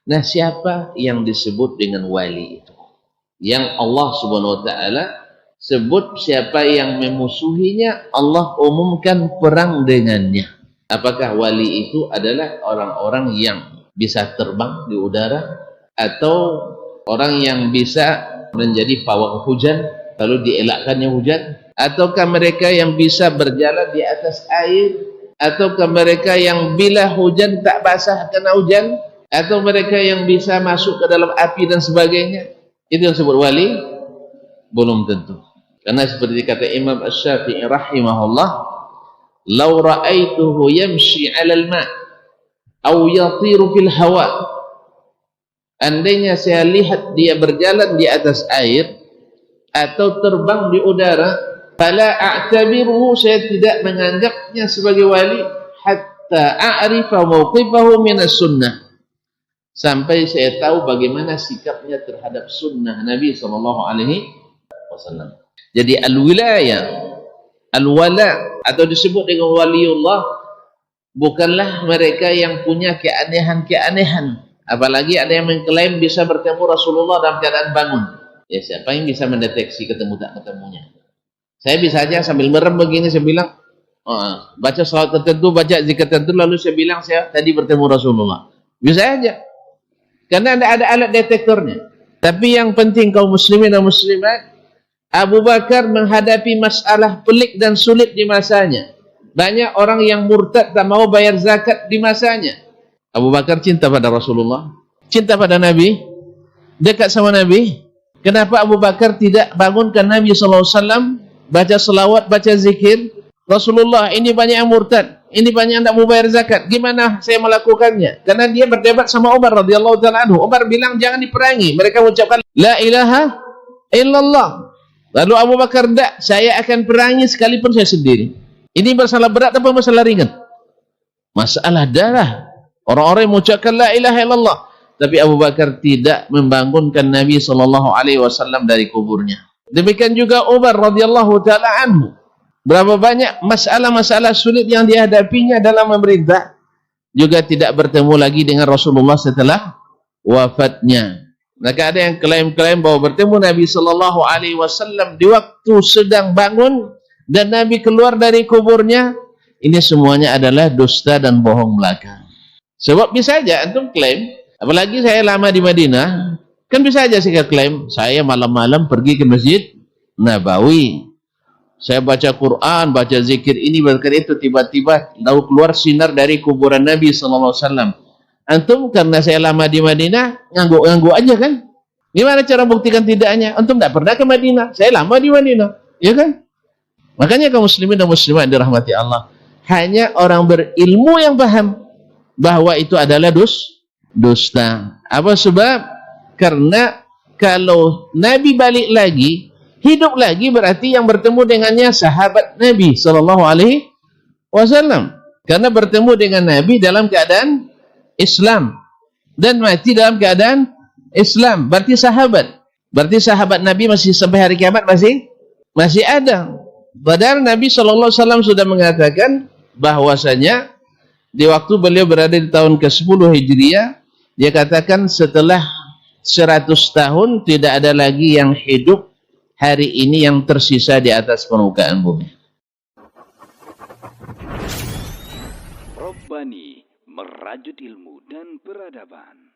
Nah, siapa yang disebut dengan wali itu? Yang Allah Subhanahu wa taala sebut siapa yang memusuhinya, Allah umumkan perang dengannya. Apakah wali itu adalah orang-orang yang bisa terbang di udara, atau orang yang bisa menjadi pawang hujan lalu dielakkannya hujan, ataukah mereka yang bisa berjalan di atas air, ataukah mereka yang bila hujan tak basah kena hujan, atau mereka yang bisa masuk ke dalam api dan sebagainya? Itu yang disebut wali? Belum tentu. Karena seperti kata Imam Asy-Syafi'i rahimahullah, "Law ra'aituhu yamshi 'alal ma' aw yatiru fil hawa." Andainya saya lihat dia berjalan di atas air atau terbang di udara, fala a'tabiruhu, saya tidak menganggapnya sebagai wali hatta a'rifa mawqifahu minas sunnah, sampai saya tahu bagaimana sikapnya terhadap sunnah Nabi SAW. Jadi al-wilayah, al-wala, atau disebut dengan waliullah, bukanlah mereka yang punya keanehan-keanehan. Apalagi ada yang mengklaim bisa bertemu Rasulullah dalam keadaan bangun. Ya, siapa yang bisa mendeteksi ketemu tak ketemunya? Saya bisa aja sambil merem begini, saya bilang, baca salawat tertentu, baca zikir tertentu, lalu saya bilang saya tadi bertemu Rasulullah. Bisa aja. Karena ada alat detektornya. Tapi yang penting kaum muslimin dan muslimat, Abu Bakar menghadapi masalah pelik dan sulit di masanya. Banyak orang yang murtad tak mau bayar zakat di masanya. Abu Bakar cinta pada Rasulullah, cinta pada Nabi, dekat sama Nabi. Kenapa Abu Bakar tidak bangunkan Nabi SAW, baca selawat, baca zikir? Rasulullah, ini banyak yang murtad, ini banyak yang tak mau bayar zakat, gimana saya melakukannya? Karena dia berdebat sama Umar radhiyallahu ta'ala anhu. Umar bilang jangan diperangi, mereka mengucapkan la ilaha illallah. Lalu Abu Bakar, tidak, saya akan perangi sekalipun saya sendiri. Ini masalah berat apa masalah ringan? Masalah darah. Orang-orang yang mengucapkan la ilaha illallah. Tapi Abu Bakar tidak membangunkan Nabi SAW dari kuburnya. Demikian juga Umar radhiyallahu ta'ala anhu. Berapa banyak masalah-masalah sulit yang dihadapinya dalam memerintah, juga tidak bertemu lagi dengan Rasulullah setelah wafatnya. Maka ada yang klaim-klaim bahwa bertemu Nabi SAW di waktu sedang bangun dan Nabi keluar dari kuburnya. Ini semuanya adalah dusta dan bohong belaka. Sebab bisa saja antum klaim, apalagi saya lama di Madinah, kan bisa saja saya klaim saya malam-malam pergi ke Masjid Nabawi, saya baca Quran, baca zikir ini, baca itu, tiba-tiba lalu keluar sinar dari kuburan Nabi SAW. Antum karena saya lama di Madinah, ngangguk-ngangguk aja kan? Gimana cara buktikan tidaknya? Antum tidak pernah ke Madinah, saya lama di Madinah, ya kan? Makanya kaum muslimin dan muslimat dirahmati Allah, hanya orang berilmu yang paham bahwa itu adalah dusta. Apa sebab? Karena kalau Nabi balik lagi, hidup lagi, berarti yang bertemu dengannya sahabat Nabi SAW. Karena bertemu dengan Nabi dalam keadaan Islam dan mati dalam keadaan Islam, berarti sahabat. Berarti sahabat Nabi masih sampai hari kiamat masih ada. Padahal Nabi SAW sudah mengatakan bahwasanya di waktu beliau berada di tahun ke-10 Hijriah, dia katakan setelah 100 tahun tidak ada lagi yang hidup hari ini yang tersisa di atas permukaan bumi. Rabbani, merajut ilmu dan peradaban.